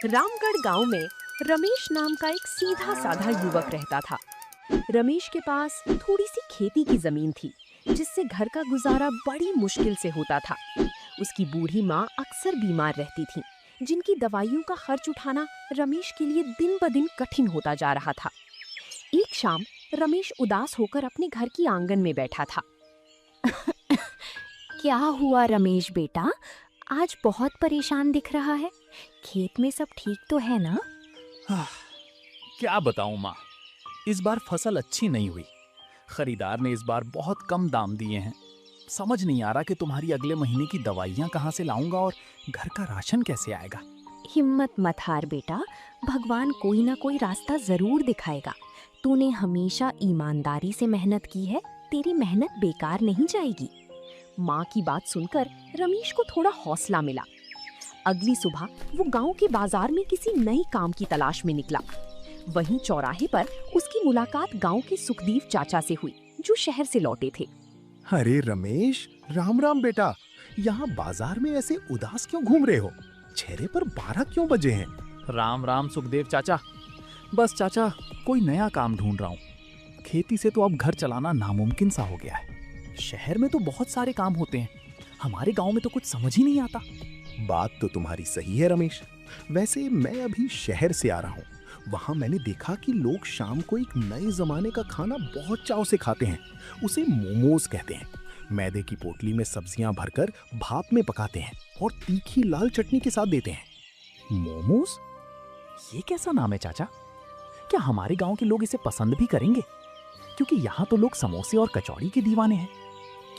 रामगढ़ गांव में रमेश नाम का एक सीधा साधा युवक रहता था। रमेश के पास थोड़ी सी खेती की जमीन थी, जिससे घर का गुजारा बड़ी मुश्किल से होता था। उसकी बूढ़ी माँ अक्सर बीमार रहती थी, जिनकी दवाइयों का खर्च उठाना रमेश के लिए दिन ब दिन कठिन होता जा रहा था। एक शाम रमेश उदास होकर अपने घर की आंगन में बैठा था। क्या हुआ रमेश बेटा? आज बहुत परेशान दिख रहा है। खेत में सब ठीक तो है ना? क्या बताऊं माँ, इस बार फसल अच्छी नहीं हुई। खरीदार ने इस बार बहुत कम दाम दिए हैं। समझ नहीं आ रहा कि तुम्हारी अगले महीने की दवाइयाँ कहाँ से लाऊंगा और घर का राशन कैसे आएगा। हिम्मत मत हार बेटा, भगवान कोई ना कोई रास्ता जरूर दिखाएगा। तूने हमेशा ईमानदारी से मेहनत की है, तेरी मेहनत बेकार नहीं जाएगी। माँ की बात सुनकर रमेश को थोड़ा हौसला मिला। अगली सुबह वो गांव के बाजार में किसी नई काम की तलाश में निकला। वहीं चौराहे पर उसकी मुलाकात गांव के सुखदेव चाचा से हुई, जो शहर से लौटे थे। अरे रमेश, राम राम बेटा। यहाँ बाजार में ऐसे उदास क्यों घूम रहे हो? चेहरे पर 12 क्यों बजे हैं? राम राम सुखदेव चाचा। बस चाचा, कोई नया काम ढूंढ रहा हूँ। खेती से तो अब घर चलाना नामुमकिन सा हो गया है। शहर में तो बहुत सारे काम होते हैं, हमारे गांव में तो कुछ समझ ही नहीं आता। बात तो तुम्हारी सही है रमेश। वैसे मैं अभी शहर से आ रहा हूँ। वहाँ मैंने देखा कि लोग शाम को एक नए जमाने का खाना बहुत चाव से खाते हैं। उसे मोमोज कहते हैं। मैदे की पोटली में सब्जियां भरकर भाप में पकाते हैं और तीखी लाल चटनी के साथ देते हैं। मोमोज? ये कैसा नाम है चाचा? क्या हमारे गांव के लोग इसे पसंद भी करेंगे? क्योंकि यहाँ तो लोग समोसे और कचौड़ी के दीवाने हैं।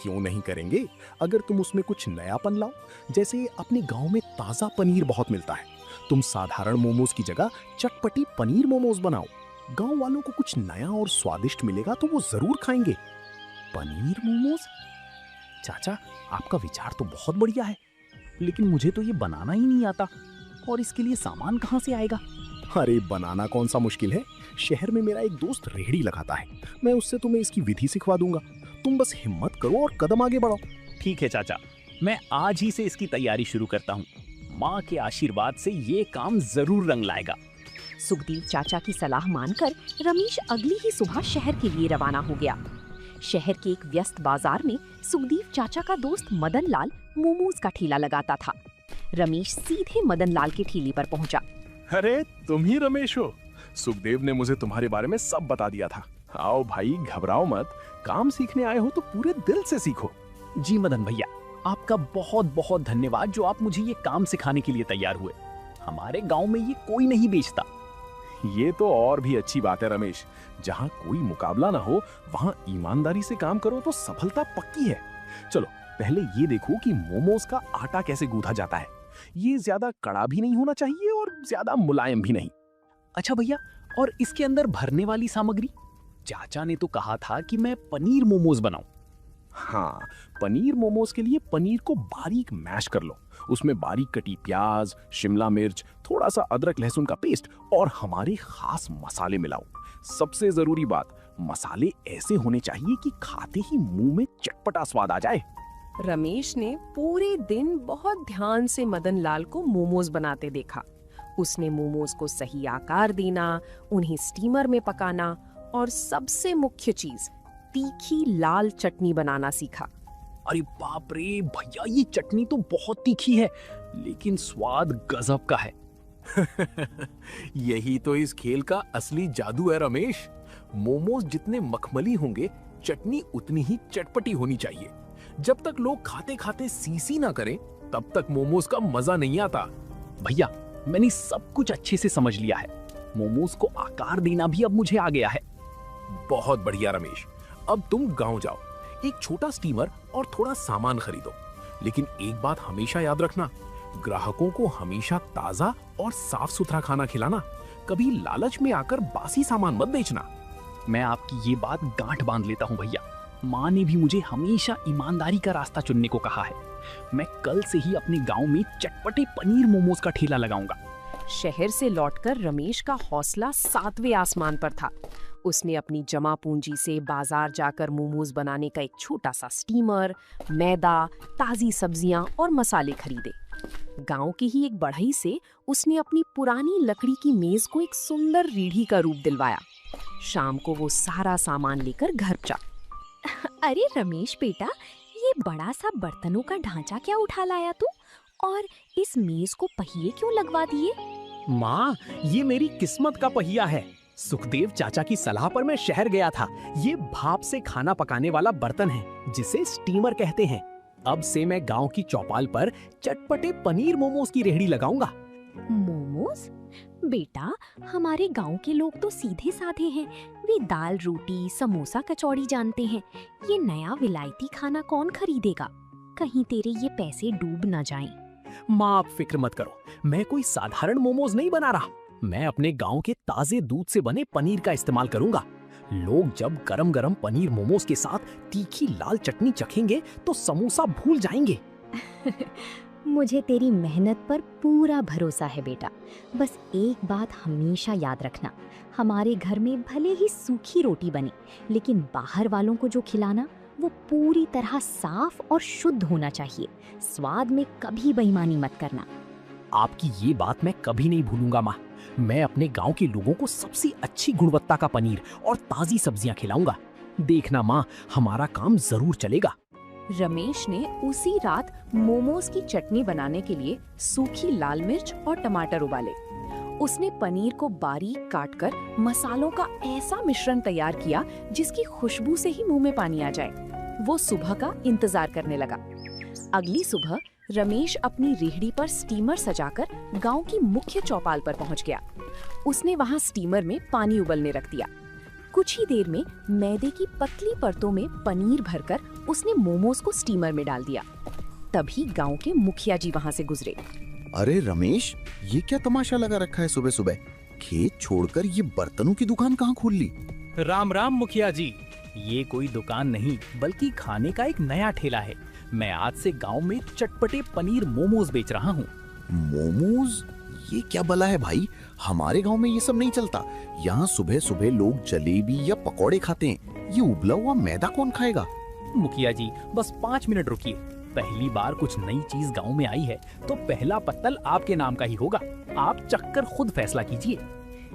क्यों नहीं करेंगे, अगर तुम उसमें कुछ नयापन लाओ। जैसे अपने गांव में ताजा पनीर बहुत मिलता है। तुम साधारण मोमोज की जगह चटपटी पनीर मोमोज बनाओ। गांव वालों को कुछ नया और स्वादिष्ट मिलेगा तो वो जरूर खाएंगे। पनीर मोमोज? चाचा, आपका विचार तो बहुत बढ़िया है, लेकिन मुझे तो ये बनाना ही नहीं आता। और इसके लिए सामान कहाँ से आएगा? अरे बनाना कौन सा मुश्किल है। शहर में मेरा एक दोस्त रेहड़ी लगाता है। मैं उससे तुम्हें इसकी विधि सिखवा दूंगा। तुम बस हिम्मत करो और कदम आगे बढ़ाओ। ठीक है चाचा, मैं आज ही से इसकी तैयारी शुरू करता हूँ। माँ के आशीर्वाद से ये काम जरूर रंग लाएगा। सुखदेव चाचा की सलाह मानकर रमेश अगली ही सुबह शहर के लिए रवाना हो गया। शहर के एक व्यस्त बाजार में सुखदेव चाचा का दोस्त मदन लाल मोमोज का ठेला लगाता था। रमेश सीधे मदन लाल के ठेले पर पहुंचा। अरे तुम ही रमेश हो? सुखदेव ने मुझे तुम्हारे बारे में सब बता दिया था। आओ भाई, घबराओ मत। काम सीखने आए हो तो पूरे दिल से सीखो। जी मदन भैया, आपका बहुत बहुत धन्यवाद जो आप मुझे ये काम सिखाने के लिए तैयार हुए। हमारे गांव में ये कोई नहीं बेचता। ये तो और भी अच्छी बात है रमेश। जहाँ कोई मुकाबला ना हो, वहाँ ईमानदारी से काम करो तो सफलता पक्की है। चलो पहले ये देखो कि मोमोज का आटा कैसे गूंथा जाता है। ये ज्यादा कड़ा भी नहीं होना चाहिए और ज्यादा मुलायम भी नहीं। अच्छा भैया, और इसके अंदर भरने वाली सामग्री? चाचा ने तो कहा था कि मैं पनीर मोमोज बनाऊं। हाँ, पनीर मोमोज के लिए पनीर को बारीक मैश कर लो। उसमें बारीक कटी प्याज, शिमला मिर्च, थोड़ा सा अदरक लहसुन का पेस्ट और हमारे खास मसाले मिलाओ। सबसे जरूरी बात, मसाले ऐसे होने चाहिए कि खाते ही मुंह में चटपटा स्वाद आ जाए। रमेश ने पूरे दिन बहुत ध्यान से मदन लाल को मोमोज बनाते देखा। उसने मोमोज को सही आकार देना, उन्हें स्टीमर में पकाना और सबसे मुख्य चीज, तीखी लाल चटनी बनाना सीखा। अरे बाप रे भैया, ये चटनी तो बहुत तीखी है, लेकिन स्वाद गजब का है। यही तो इस खेल का असली जादू है रमेश। मोमोज जितने मखमली होंगे, चटनी उतनी ही चटपटी होनी चाहिए। जब तक लोग खाते खाते सीसी ना करें, तब तक मोमोज का मजा नहीं आता। भैया, मैंने सब कुछ अच्छे से समझ लिया है। मोमोज को आकार देना भी अब मुझे आ गया है। बहुत बढ़िया रमेश। अब तुम गांव जाओ, एक छोटा स्टीमर और थोड़ा सामान खरीदो। लेकिन एक बात हमेशा याद रखना, ग्राहकों को हमेशा ताजा और साफ सुथरा खाना खिलाना। कभी लालच में आकर बासी सामान मत बेचना। मैं आपकी ये बात गांठ बांध लेता हूँ भैया। माँ ने भी मुझे हमेशा ईमानदारी का रास्ता चुनने को कहा है। मैं कल से ही अपने गांव में चटपटे पनीर मोमोज का ठेला लगाऊंगा। शहर से लौटकर रमेश का हौसला 7वें आसमान पर था। उसने अपनी जमा पूंजी से बाजार जाकर मोमोज बनाने का एक छोटा सा स्टीमर, मैदा, ताजी सब्जियां और मसाले खरीदे। गांव की ही एक बढ़ई से उसने अपनी पुरानी लकड़ी की मेज को एक सुंदर रीढ़ी का रूप दिलवाया। शाम को वो सारा सामान लेकर घर पहुंचा। अरे रमेश बेटा, ये बड़ा सा बर्तनों का ढांचा क्या उठा लाया तू? और इस मेज को पहिए क्यों लगवा दिए? माँ, ये मेरी किस्मत का पहिया है। सुखदेव चाचा की सलाह पर मैं शहर गया था। ये भाप से खाना पकाने वाला बर्तन है जिसे स्टीमर कहते हैं। अब से मैं गांव की चौपाल पर चटपटे पनीर मोमोज की रेहड़ी लगाऊंगा। मोमोज? बेटा, हमारे गांव के लोग तो सीधे साधे हैं। वे दाल रोटी समोसा कचौड़ी जानते हैं। ये नया विलायती खाना कौन खरीदेगा? कहीं तेरे ये पैसे डूब ना जाएं। माँ, आप फिक्र मत करो, मैं कोई साधारण मोमोज नहीं बना रहा। मैं अपने गांव के ताजे दूध से बने पनीर का इस्तेमाल करूंगा। लोग जब गरम गरम पनीर मोमोज के साथ तीखी लाल चटनी चखेंगे तो समोसा भूल जाएंगे। मुझे तेरी मेहनत पर पूरा भरोसा है बेटा। बस एक बात हमेशा याद रखना, हमारे घर में भले ही सूखी रोटी बने, लेकिन बाहर वालों को जो खिलाना वो पूरी तरह साफ और शुद्ध होना चाहिए। स्वाद में कभी बेईमानी मत करना। आपकी ये बात मैं कभी नहीं भूलूंगा माँ। मैं अपने गांव के लोगों को सबसे अच्छी गुणवत्ता का पनीर और ताजी सब्जियां खिलाऊंगा। देखना माँ, हमारा काम जरूर चलेगा। रमेश ने उसी रात मोमोज की चटनी बनाने के लिए सूखी लाल मिर्च और टमाटर उबाले। उसने पनीर को बारीक काटकर मसालों का ऐसा मिश्रण तैयार किया जिसकी खुशबू से ही मुंह में पानी आ जाए। वो सुबह का इंतजार करने लगा। अगली सुबह रमेश अपनी रेहड़ी पर स्टीमर सजाकर गांव की मुख्य चौपाल पर पहुंच गया। उसने वहां स्टीमर में पानी उबलने रख दिया। कुछ ही देर में मैदे की पतली परतों में पनीर भरकर उसने मोमोज को स्टीमर में डाल दिया। तभी गांव के मुखिया जी वहां से गुजरे। अरे रमेश, ये क्या तमाशा लगा रखा है सुबह सुबह? खेत छोड़कर ये बर्तनों की दुकान कहाँ खोल ली? राम राम मुखिया जी। ये कोई दुकान नहीं बल्कि खाने का एक नया ठेला है। मैं आज से गांव में चटपटे पनीर मोमोज बेच रहा हूँ। मोमोज? ये क्या बला है भाई? हमारे गांव में ये सब नहीं चलता। यहाँ सुबह सुबह लोग जलेबी या पकौड़े खाते हैं। ये उबला हुआ मैदा कौन खाएगा? मुखिया जी, बस 5 मिनट रुकिए। पहली बार कुछ नई चीज गांव में आई है तो पहला पत्तल आपके नाम का ही होगा। आप चखकर खुद फैसला कीजिए।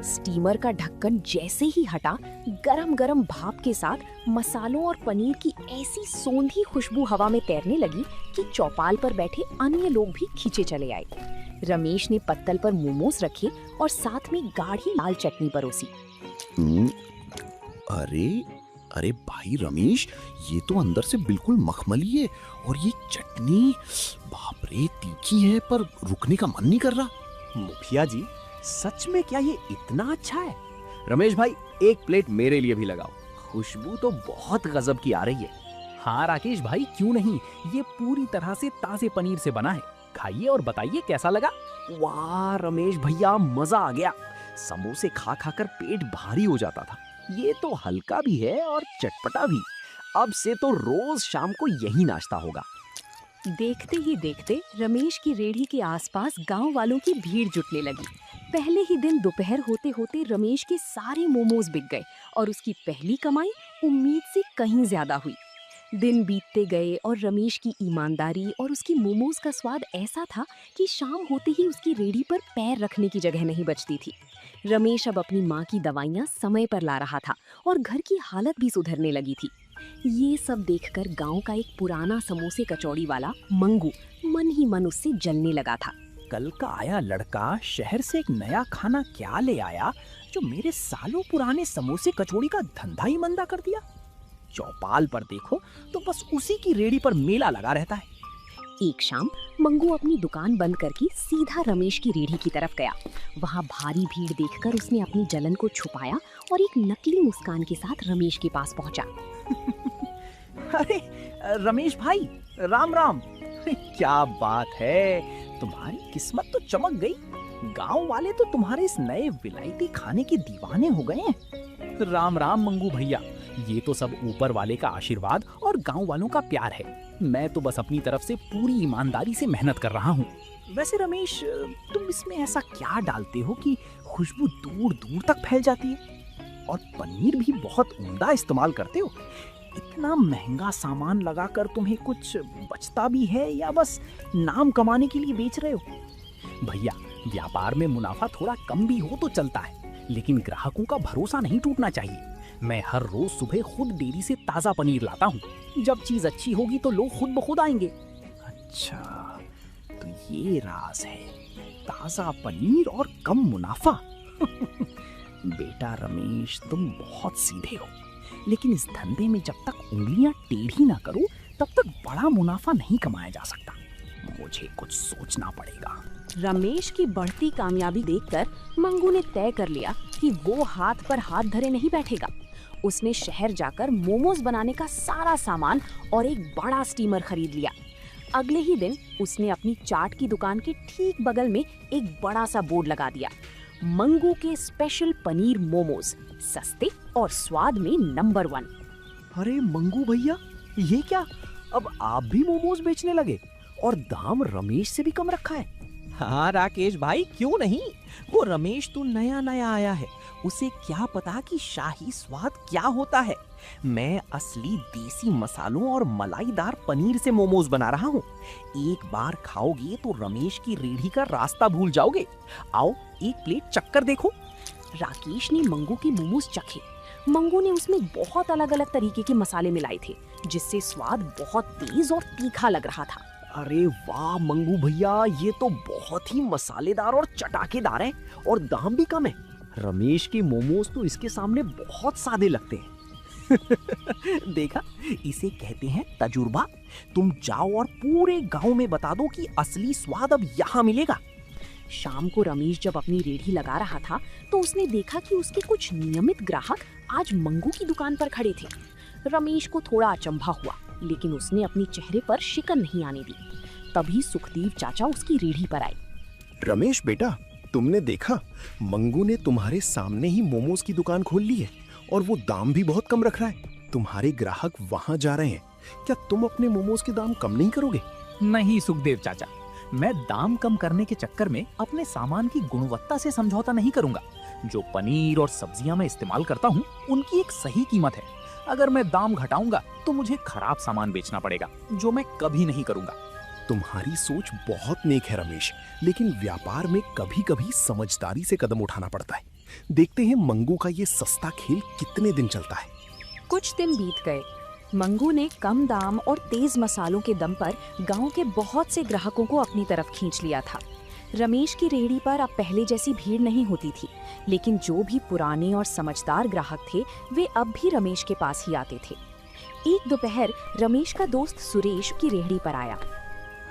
स्टीमर का ढक्कन जैसे ही हटा, गरम गरम भाप के साथ मसालों और पनीर की ऐसी सोंधी खुशबू हवा में तैरने लगी कि चौपाल पर बैठे अन्य लोग भी खींचे चले आए। रमेश ने पत्तल पर मोमोज रखे और साथ में गाढ़ी लाल चटनी परोसी। अरे अरे भाई रमेश, ये तो अंदर से बिल्कुल मखमली है। और ये चटनी, बाप रे, तीखी है पर रुकने का मन नहीं कर रहा। मुखिया जी, सच में क्या ये इतना अच्छा है? रमेश भाई, एक प्लेट मेरे लिए भी लगाओ। खुशबू तो बहुत गजब की आ रही है। हाँ राकेश भाई, क्यों नहीं। ये पूरी तरह से ताजे पनीर से बना है। खाइए और बताइए कैसा लगा। वाह रमेश भैया, मजा आ गया। समोसे खा खाकर पेट भारी हो जाता था। ये तो हल्का भी है और चटपटा भी। अब से तो रोज शाम को यही नाश्ता होगा। देखते ही देखते रमेश की रेहड़ी के आसपास गांव वालों की भीड़ जुटने लगी। पहले ही दिन दोपहर होते होते रमेश के सारे मोमोज बिक गए और उसकी पहली कमाई उम्मीद से कहीं ज्यादा हुई। दिन बीतते गए और रमेश की ईमानदारी और उसकी मोमोज का स्वाद ऐसा था कि शाम होते ही उसकी रेहड़ी पर पैर रखने की जगह नहीं बचती थी। रमेश अब अपनी माँ की दवाइयाँ समय पर ला रहा था और घर की हालत भी सुधरने लगी थी। ये सब देखकर गांव का एक पुराना समोसे कचौड़ी वाला मंगू मन ही मन उससे जलने लगा था। कल का आया लड़का शहर से एक नया खाना क्या ले आया जो मेरे सालों पुराने समोसे कचौड़ी का धंधा ही मंदा कर दिया। चौपाल पर देखो तो बस उसी की रेहड़ी पर मेला लगा रहता है। एक शाम मंगू अपनी दुकान बंद करके सीधा रमेश की रेहड़ी की तरफ गया। वहाँ भारी भीड़ देखकर उसने अपनी जलन को छुपाया और एक नकली मुस्कान के साथ रमेश के पास पहुँचा। अरे रमेश भाई, राम राम। क्या बात है, तुम्हारी किस्मत तो चमक गई। गांव वाले तो तुम्हारे इस नए विलायती खाने के दीवाने हो गए हैं। राम राम मंगू भैया, ये तो सब ऊपर वाले का आशीर्वाद और गांव वालों का प्यार है। मैं तो बस अपनी तरफ से पूरी ईमानदारी से मेहनत कर रहा हूँ। वैसे रमेश, तुम इसमें ऐसा क्या डालते हो कि खुशबू दूर दूर तक फैल जाती है? और पनीर भी बहुत उम्दा इस्तेमाल करते हो। इतना महंगा सामान लगाकर तुम्हें कुछ बचता भी है या बस नाम कमाने के लिए बेच रहे हो? भैया, व्यापार में मुनाफा थोड़ा कम भी हो तो चलता है, लेकिन ग्राहकों का भरोसा नहीं टूटना चाहिए। मैं हर रोज सुबह खुद डेयरी से ताजा पनीर लाता हूँ। जब चीज अच्छी होगी तो लोग खुद ब खुद आएंगे। अच्छा, तो ये राज है, ताजा पनीर और कम मुनाफा। बेटा रमेश, तुम बहुत सीधे हो, लेकिन इस धंधे में जब तक उंगलियां टेढ़ी ना करो तब तक बड़ा मुनाफा नहीं कमाया जा सकता। मुझे कुछ सोचना पड़ेगा। रमेश की बढ़ती कामयाबी देखकर मंगू ने तय कर लिया कि वो हाथ पर हाथ धरे नहीं बैठेगा। उसने शहर जाकर मोमोज बनाने का सारा सामान और एक बड़ा स्टीमर खरीद लिया। अगले ही दिन उसने अपनी चाट की दुकान के ठीक बगल में एक बड़ा सा बोर्ड लगा दिया, मंगू के स्पेशल पनीर मोमोज, सस्ते और स्वाद में नंबर 1। अरे मंगू भैया, ये क्या, अब आप भी मोमोज बेचने लगे और दाम रमेश से भी कम रखा है? हाँ राकेश भाई, क्यों नहीं। वो रमेश तो नया नया आया है, उसे क्या पता कि शाही स्वाद क्या होता है। मैं असली देसी मसालों और मलाईदार पनीर से मोमोज बना रहा हूँ। एक बार खाओगे तो रमेश की रेहड़ी का रास्ता भूल जाओगे। आओ एक प्लेट चक्कर देखो। राकेश ने मंगू के मोमोज चखे। मंगू ने उसमें बहुत अलग अलग तरीके के मसाले मिलाए थे, जिससे स्वाद बहुत तेज और तीखा लग रहा था। अरे वाह मंगू भैया, ये तो बहुत ही मसालेदार और चटाकेदार है और दाम भी कम है। रमेश के मोमोज तो इसके सामने बहुत सादे लगते हैं। देखा, इसे कहते हैं तजुर्बा। तुम जाओ और पूरे गांव में बता दो कि असली स्वाद अब यहाँ मिलेगा। शाम को रमेश जब अपनी रेहड़ी लगा रहा था तो उसने देखा कि उसके कुछ नियमित ग्राहक आज मंगू की दुकान पर खड़े थे। रमेश को थोड़ा अचंभा हुआ, लेकिन उसने अपने चेहरे पर शिकन नहीं आने दी। तभी सुखदेव चाचा उसकी रेहड़ी पर आए। रमेश बेटा, तुमने देखा, मंगू ने तुम्हारे सामने ही मोमोज की दुकान खोल ली है और वो दाम भी बहुत कम रख रहा है। तुम्हारे ग्राहक वहां जा रहे हैं, क्या तुम अपने मोमोज के दाम कम नहीं करोगे? नहीं सुखदेव चाचा, मैं दाम कम करने के चक्कर में अपने सामान की गुणवत्ता से समझौता नहीं करूंगा। जो पनीर और सब्जियां मैं इस्तेमाल करता हूं, उनकी एक सही कीमत है। अगर मैं दाम घटाऊंगा तो मुझे खराब सामान बेचना पड़ेगा, जो मैं कभी नहीं करूंगा। तुम्हारी सोच बहुत नेक है रमेश, लेकिन व्यापार में कभी कभी समझदारी से कदम उठाना पड़ता है। देखते हैं मंगू का ये सस्ता खेल कितने दिन चलता है। कुछ दिन बीत गए। मंगू ने कम दाम और तेज मसालों के दम पर गांव के बहुत से ग्राहकों को अपनी तरफ खींच लिया था। रमेश की रेहड़ी पर अब पहले जैसी भीड़ नहीं होती थी, लेकिन जो भी पुराने और समझदार ग्राहक थे वे अब भी रमेश के पास ही आते थे। एक दोपहर रमेश का दोस्त सुरेश की रेहड़ी पर आया।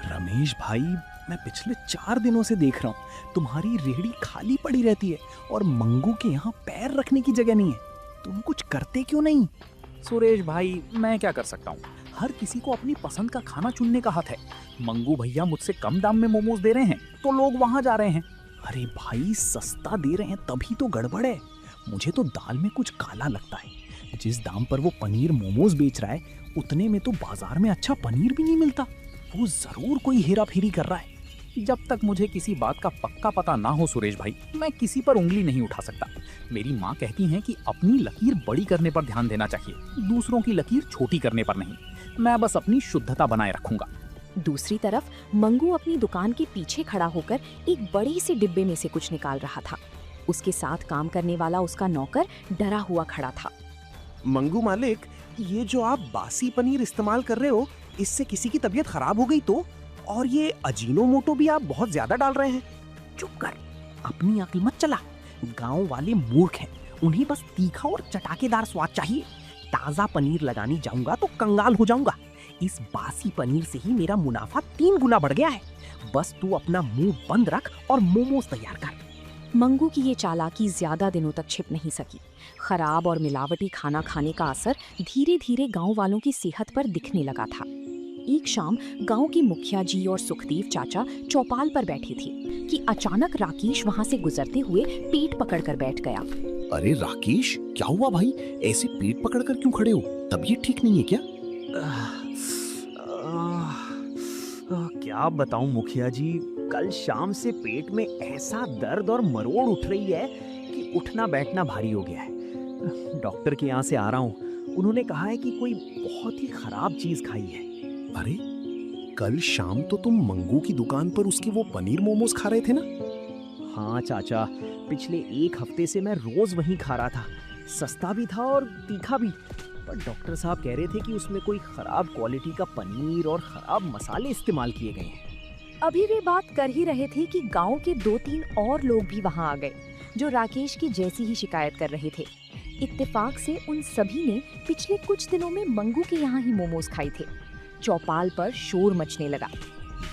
रमेश भाई, मैं पिछले 4 दिनों से देख रहा हूँ तुम्हारी रेहड़ी खाली पड़ी रहती है और मंगू के यहाँ पैर रखने की जगह नहीं है। तुम कुछ करते क्यों नहीं? सुरेश भाई, मैं क्या कर सकता हूँ, हर किसी को अपनी पसंद का खाना चुनने का हक है। मंगू भैया मुझसे कम दाम में मोमोज दे रहे हैं तो लोग वहां जा रहे हैं। अरे भाई, सस्ता दे रहे हैं तभी तो गड़बड़ है। मुझे तो दाल में कुछ काला लगता है। जिस दाम पर वो पनीर मोमोज बेच रहा है, उतने में तो बाजार में अच्छा पनीर भी नहीं मिलता। वो जरूर कोई हेरा फेरी कर रहा है। जब तक मुझे किसी बात का पक्का पता ना हो सुरेश भाई, मैं किसी पर उंगली नहीं उठा सकता। मेरी माँ कहती हैं कि अपनी लकीर बड़ी करने पर ध्यान देना चाहिए, दूसरों की लकीर छोटी करने पर नहीं। मैं बस अपनी शुद्धता बनाए रखूंगा। दूसरी तरफ मंगू अपनी दुकान के पीछे खड़ा होकर एक बड़े से डिब्बे में से कुछ निकाल रहा था। उसके साथ काम करने वाला उसका नौकर डरा हुआ खड़ा था। मंगू मालिक, ये जो आप बासी पनीर इस्तेमाल कर रहे हो, इससे किसी की तबीयत खराब हो गई तो? और ये अजीनोमोटो भी आप बहुत ज्यादा डाल रहे हैं। चुप कर, अपनी अक्ल मत चला। गांव वाले मूर्ख हैं, उन्हें बस तीखा और चटाकेदार स्वाद चाहिए। ताजा पनीर लगाने जाऊंगा तो कंगाल हो जाऊंगा। इस बासी पनीर से ही मेरा मुनाफा 3 गुना बढ़ गया है। बस तू अपना मुंह बंद रख और मोमोज तैयार कर। मंगू की ये चालाकी ज्यादा दिनों तक छिप नहीं सकी। खराब और मिलावटी खाना खाने का असर धीरे धीरे गांव वालों की सेहत पर दिखने लगा था। एक शाम गांव की मुखिया जी और सुखदेव चाचा चौपाल पर बैठे थे कि अचानक राकेश वहां से गुजरते हुए पेट पकड़कर बैठ गया। अरे राकेश, क्या हुआ भाई? ऐसे पेट पकड़कर क्यों खड़े हो? तबीयत ठीक नहीं है क्या? क्या बताऊं मुखिया जी, कल शाम से पेट में ऐसा दर्द और मरोड़ उठ रही है कि उठना बैठना भारी हो गया है। डॉक्टर के यहाँ से आ रहा हूँ उन्होंने कहा है कि कोई बहुत ही खराब चीज खाई है। अरे कल शाम तो तुम मंगू की दुकान पर उसके वो पनीर मोमोज खा रहे थे ना? हाँ चाचा, पिछले 1 हफ्ते से मैं रोज वहीं खा रहा था। सस्ता भी था और तीखा भी, पर डॉक्टर साहब कह रहे थे कि उसमें कोई खराब क्वालिटी का पनीर और खराब मसाले इस्तेमाल किए गए हैं। अभी वे बात कर ही रहे थे कि गांव के 2-3 और लोग भी वहां आ गए, जो राकेश की जैसी ही शिकायत कर रहे थे। इत्तेफाक से उन सभी ने पिछले कुछ दिनों में मंगू के यहाँ ही मोमोज खाए थे। चौपाल पर शोर मचने लगा।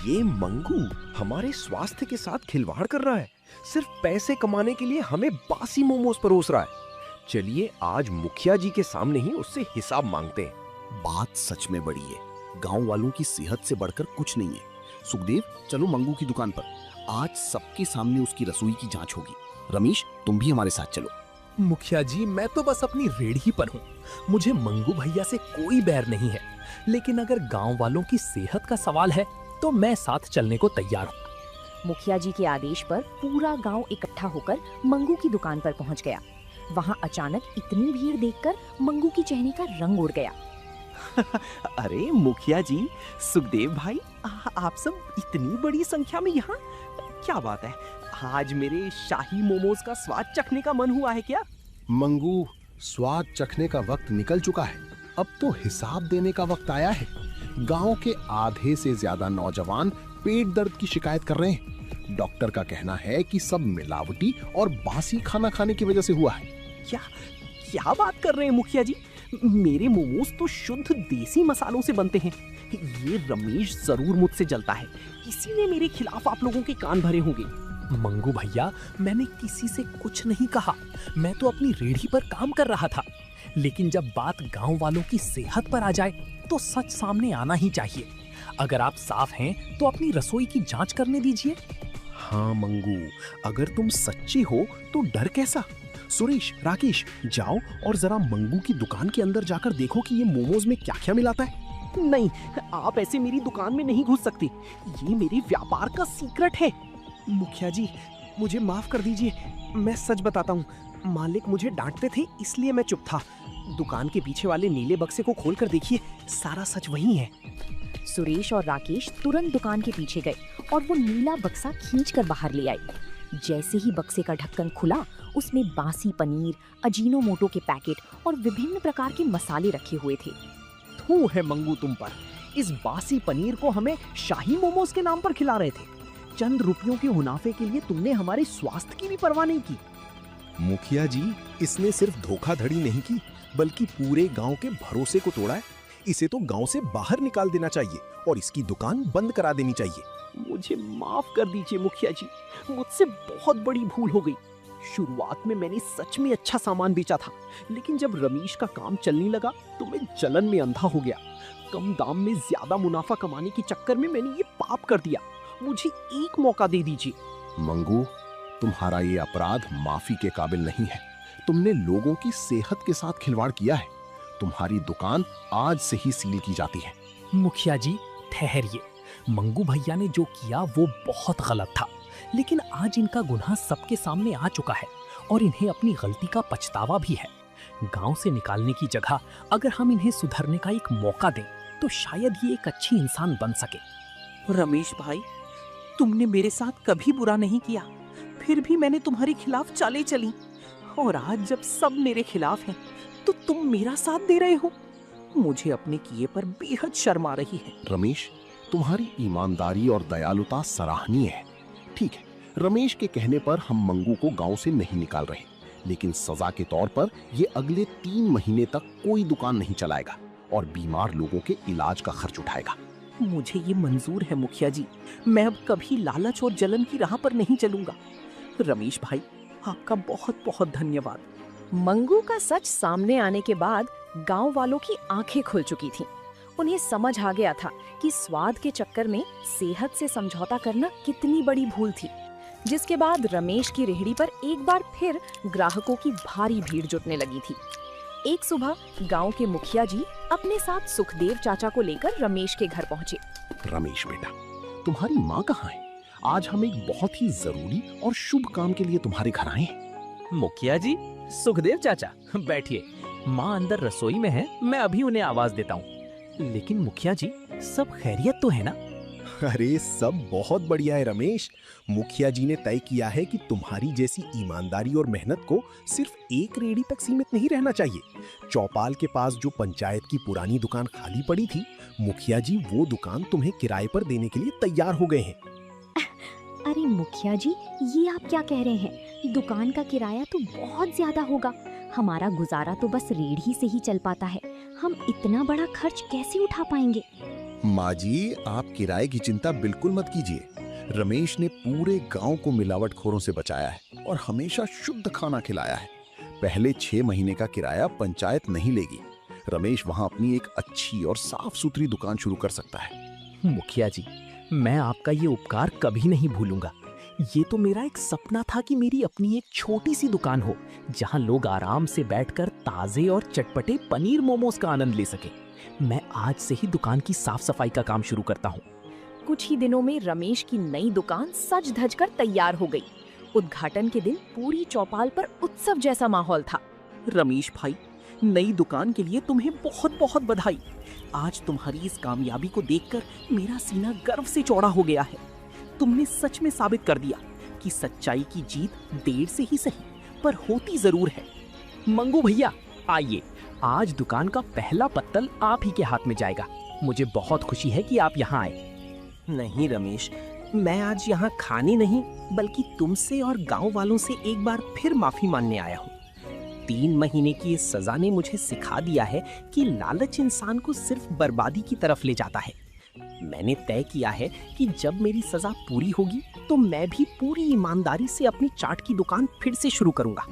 ये मंगू हमारे स्वास्थ्य के साथ खिलवाड़ कर रहा है, सिर्फ पैसे कमाने के लिए हमें बासी मोमोज परोस रहा है। चलिए आज मुखिया जी के सामने ही उससे हिसाब मांगते हैं। बात सच में बड़ी है, गांव वालों की सेहत से बढ़कर कुछ नहीं है। सुखदेव, चलो मंगू की दुकान पर, आज सबके सामने उसकी रसोई की जांच होगी। रमेश, तुम भी हमारे साथ चलो। मुखिया जी, मैं तो बस अपनी रेढ़ी पर हूँ, मुझे मंगू भैया से कोई बैर नहीं है, लेकिन अगर गांव वालों की सेहत का सवाल है तो मैं साथ चलने को तैयार हूँ। मुखिया जी के आदेश पर पूरा गांव इकट्ठा होकर मंगू की दुकान पर पहुंच गया। वहां अचानक इतनी भीड़ देखकर मंगू की चेहरे का रंग उड़ गया। अरे मुखिया जी, सुखदेव भाई, आप सब इतनी बड़ी संख्या में यहाँ, क्या बात है? आज मेरे शाही मोमोज का स्वाद चखने का मन हुआ है क्या? मंगू, स्वाद चखने का वक्त निकल चुका है, अब तो हिसाब देने का वक्त आया है। गांव के आधे से ज्यादा नौजवान पेट दर्द की शिकायत कर रहे हैं। डॉक्टर का कहना है कि सब मिलावटी और बासी खाना खाने की वजह से हुआ है। क्या बात कर रहे हैं मुखिया जी? मेरे मोमोज तो शुद्ध देसी मसालों से बनते हैं। ये रमेश जरूर मुझसे जलता है, इसीलिए मेरे खिलाफ आप लोगों के कान भरे होंगे। मंगू भैया, मैंने किसी से कुछ नहीं कहा, मैं तो अपनी रेढ़ी पर काम कर रहा था। लेकिन जब बात गांव वालों की सेहत पर आ जाए तो सच सामने आना ही चाहिए। अगर आप साफ हैं तो अपनी रसोई की जांच करने दीजिए। हाँ मंगू, अगर तुम सच्ची हो तो डर कैसा? सुरेश, राकेश, जाओ और जरा मंगू की दुकान के अंदर जाकर देखो कि ये मोमोज में क्या-क्या मिलाता है। नहीं, आप ऐसे मेरी दुकान में नहीं घुस सकते, ये मेरे व्यापार का सीक्रेट है। मुखिया जी, मुझे माफ कर दीजिए, मैं सच बताता हूँ। मालिक मुझे डांटते थे, इसलिए मैं चुप था। दुकान के पीछे वाले नीले बक्से को खोल कर देखिए, सारा सच वही है। सुरेश और राकेश तुरंत दुकान के पीछे गए और वो नीला बक्सा खींचकर बाहर ले आए। जैसे ही बक्से का ढक्कन खुला, उसमें बासी पनीर, अजीनोमोटो के पैकेट और विभिन्न प्रकार के मसाले रखे हुए थे। थू है मंगू तुम पर, इस बासी पनीर को हमें शाही मोमोज के नाम पर खिला रहे थे। चंद रुपयों के मुनाफे के लिए तुमने हमारे स्वास्थ्य की भी परवाह नहीं की। मुखिया जी, इसने सिर्फ धोखाधड़ी नहीं की, बल्कि पूरे गांव के भरोसे को तोड़ा है। इसे तो गांव से बाहर निकाल देना चाहिए और इसकी दुकान बंद करा देनी चाहिए। मुझे माफ कर दीजिए मुखिया जी, मुझसे बहुत बड़ी भूल हो गई। शुरुआत में मैंने सच में अच्छा सामान बेचा था, लेकिन जब रमेश का काम चलने लगा तो मैं जलन में अंधा हो गया। कम दाम में ज्यादा मुनाफा कमाने के चक्कर में मैंने ये पाप कर दिया। मुझे एक मौका दे दीजिए। मंगू, तुम्हारा ये अपराध माफी के काबिल नहीं है। तुमने लोगों की सेहत के साथ खिलवाड़ किया है। तुम्हारी दुकान आज से ही सील की जाती है। मुखिया जी, ठहरिए। मंगू भैया ने जो किया वो बहुत गलत था, लेकिन आज इनका गुनाह सबके सामने आ चुका है और इन्हें अपनी गलती का पछतावा भी है। गांव से निकालने की जगह अगर हम इन्हें सुधरने का एक मौका दें तो शायद ये एक अच्छी इंसान बन सके। रमेश भाई, तुमने मेरे साथ कभी बुरा नहीं किया, फिर भी मैंने तुम्हारे खिलाफ चालें चली, और आज जब सब मेरे खिलाफ हैं तो तुम मेरा साथ दे रहे हो। मुझे अपने किए पर बेहद शर्म आ रही है। रमेश, तुम्हारी ईमानदारी और दयालुता सराहनीय है। ठीक है, रमेश के कहने पर हम मंगू को गांव से नहीं निकाल रहे, लेकिन सजा के तौर पर ये अगले 3 महीने तक कोई दुकान नहीं चलाएगा और बीमार लोगों के इलाज का खर्च उठाएगा। मुझे ये मंजूर है मुखिया जी, मैं अब कभी लालच और जलन की राह पर नहीं चलूंगा। रमेश भाई, आपका बहुत बहुत धन्यवाद। मंगू का सच सामने आने के बाद गांव वालों की आंखें खुल चुकी थीं। उन्हें समझ आ गया था कि स्वाद के चक्कर में सेहत से समझौता करना कितनी बड़ी भूल थी, जिसके बाद रमेश की रेहड़ी पर एक बार फिर ग्राहकों की भारी भीड़ जुटने लगी थी। एक सुबह गांव के मुखिया जी अपने साथ सुखदेव चाचा को लेकर रमेश के घर पहुंचे। रमेश बेटा, तुम्हारी माँ कहाँ है? आज हम एक बहुत ही जरूरी और शुभ काम के लिए तुम्हारे घर आए हैं। मुखिया जी, सुखदेव चाचा, बैठिए। माँ अंदर रसोई में है, मैं अभी उन्हें आवाज देता हूँ। लेकिन मुखिया जी, सब खैरियत तो है ना? अरे सब बहुत बढ़िया है रमेश। मुखिया जी ने तय किया है कि तुम्हारी जैसी ईमानदारी और मेहनत को सिर्फ एक रेडी तक सीमित नहीं रहना चाहिए। चौपाल के पास जो पंचायत की पुरानी दुकान खाली पड़ी थी, मुखिया जी वो दुकान तुम्हें किराए पर देने के लिए तैयार हो गए हैं। अरे मुखिया जी, ये आप क्या कह रहे हैं? दुकान का किराया तो बहुत ज्यादा होगा। हमारा गुजारा तो बस रेढ़ी से ही चल पाता है। हम इतना बड़ा खर्च कैसे उठा पाएंगे? माँ जी, आप किराए की चिंता बिल्कुल मत कीजिए। रमेश ने पूरे गांव को मिलावटखोरों से बचाया है और हमेशा शुद्ध खाना खिलाया है। पहले 6 महीने का किराया पंचायत नहीं लेगी। रमेश वहां अपनी एक अच्छी और साफ सुथरी दुकान शुरू कर सकता है। मुखिया जी, मैं आपका ये उपकार कभी नहीं भूलूंगा। ये तो मेरा एक सपना था कि मेरी अपनी एक छोटी सी दुकान हो, जहां लोग आराम से बैठकर ताजे और चटपटे पनीर मोमोज का आनंद ले सके। मैं आज से ही दुकान की साफ सफाई का काम शुरू करता हूँ। कुछ ही दिनों में रमेश की नई दुकान सज धज कर तैयार हो गई। उद्घाटन के दिन पूरी चौपाल पर उत्सव जैसा माहौल था। रमेश भाई, नई दुकान के लिए तुम्हें बहुत बहुत बधाई। आज तुम्हारी इस कामयाबी को देखकर मेरा सीना गर्व से चौड़ा हो गया है। तुमने सच में साबित कर दिया कि सच्चाई की जीत देर से ही सही, पर होती जरूर है। मंगू भैया, आइए, आज दुकान का पहला पत्तल आप ही के हाथ में जाएगा। मुझे बहुत खुशी है कि आप यहाँ आए। नहीं रमेश, मैं आज यहाँ खाने नहीं बल्कि तुमसे और गांव वालों से एक बार फिर माफी मांगने आया हूँ। 3 महीने की इस सजा ने मुझे सिखा दिया है कि लालच इंसान को सिर्फ बर्बादी की तरफ ले जाता है। मैंने तय किया है कि जब मेरी सजा पूरी होगी तो मैं भी पूरी ईमानदारी से अपनी चाट की दुकान फिर से शुरू करूंगा।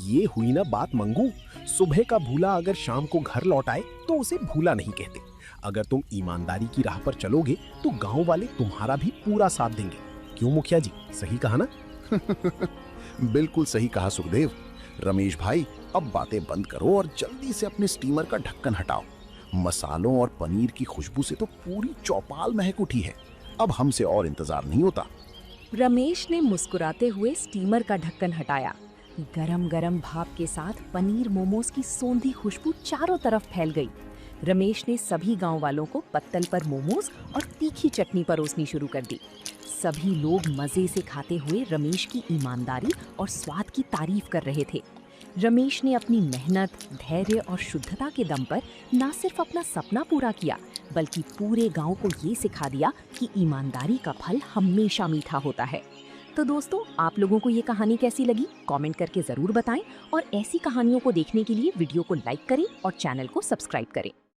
ये हुई ना बात मंगू। सुबह का भूला अगर शाम को घर लौट आए तो उसे भूला नहीं कहते। अगर तुम ईमानदारी की राह पर चलोगे तो गांव वाले तुम्हारा भी पूरा साथ देंगे। क्यों मुखिया जी, सही कहा ना? बिल्कुल सही कहा सुखदेव। रमेश भाई, अब बातें बंद करो और जल्दी से अपने स्टीमर का ढक्कन हटाओ। मसालों और पनीर की खुशबू से तो पूरी चौपाल महक उठी है। अब हमसे और इंतजार नहीं होता। रमेश ने मुस्कुराते हुए स्टीमर का ढक्कन हटाया। गरम गरम भाप के साथ पनीर मोमोज की सोंधी खुशबू चारों तरफ फैल गई। रमेश ने सभी गांव वालों को पत्तल पर मोमोज और तीखी चटनी परोसनी शुरू कर दी। सभी लोग मजे से खाते हुए रमेश की ईमानदारी और स्वाद की तारीफ कर रहे थे। रमेश ने अपनी मेहनत, धैर्य और शुद्धता के दम पर न सिर्फ अपना सपना पूरा किया, बल्कि पूरे गांव को ये सिखा दिया कि ईमानदारी का फल हमेशा मीठा होता है। तो दोस्तों, आप लोगों को ये कहानी कैसी लगी? कमेंट करके जरूर बताएं और ऐसी कहानियों को देखने के लिए वीडियो को लाइक करें और चैनल को सब्सक्राइब करें।